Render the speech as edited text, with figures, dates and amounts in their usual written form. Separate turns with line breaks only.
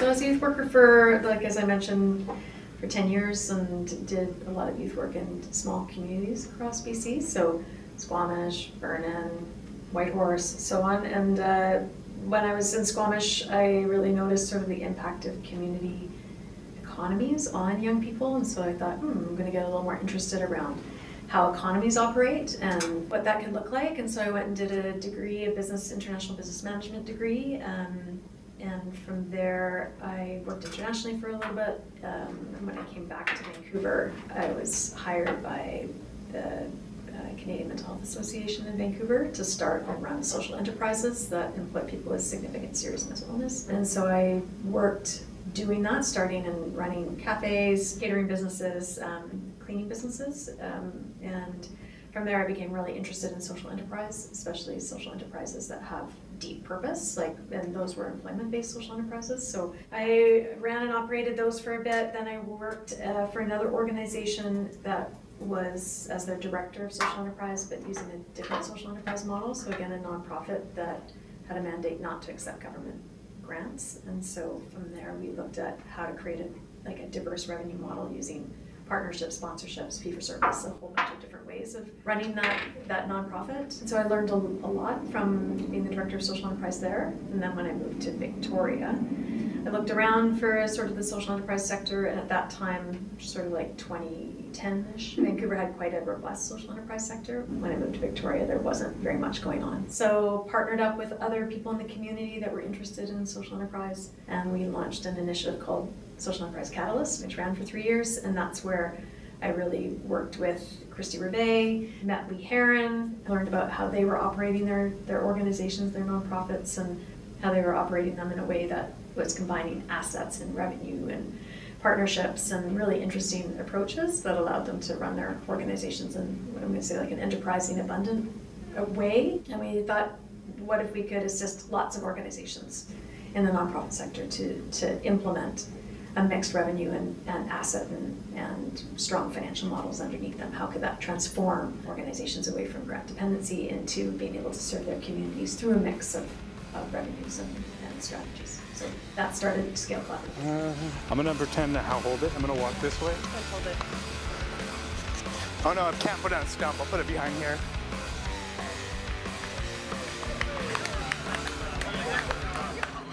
So I was a youth worker for, like as I mentioned, for 10 years and did a lot of youth work in small communities across BC. So Squamish, Vernon, Whitehorse, so on. And when I was in Squamish, I really noticed sort of the impact of community economies on young people. And so I thought, I'm going to get a little more interested around how economies operate and what that could look like. And so I went and did a degree, a international business management degree. And from there, I worked internationally for a little bit. And when I came back to Vancouver, I was hired by the Canadian Mental Health Association in Vancouver to start and run social enterprises that employ people with significant serious mental illness. And so I worked doing that, starting and running cafes, catering businesses, cleaning businesses. And from there, I became really interested in social enterprise, especially social enterprises that have deep purpose, and those were employment-based social enterprises. So I ran and operated those for a bit. Then I worked for another organization that was as their director of social enterprise, but using a different social enterprise model. So again, a nonprofit that had a mandate not to accept government grants. And so from there, we looked at how to create a diverse revenue model using partnerships, sponsorships, fee-for-service, a whole bunch of different ways of running that nonprofit. And so I learned a lot from being the director of social enterprise there. And then when I moved to Victoria, I looked around for sort of the social enterprise sector, and at that time, sort of like 2010-ish, Vancouver had quite a robust social enterprise sector. When I moved to Victoria, there wasn't very much going on. So partnered up with other people in the community that were interested in social enterprise, and we launched an initiative called Social Enterprise Catalyst, which ran for 3 years, and that's where I really worked with Kristi Rivait, met Herrin, learned about how they were operating their organizations, their nonprofits, and how they were operating them in a way that was combining assets and revenue and partnerships and really interesting approaches that allowed them to run their organizations in, what I'm going to say, like an enterprising, abundant way. And we thought, what if we could assist lots of organizations in the nonprofit sector to implement a mixed revenue and asset and strong financial models underneath them? How could that transform organizations away from grant dependency into being able to serve their communities through a mix of revenues and strategies? So that started Scale Club.
I'm gonna pretend that I'll hold it. I'm gonna walk this way.
Hold it.
Oh no, I can't put it on a stump. I'll put it behind here.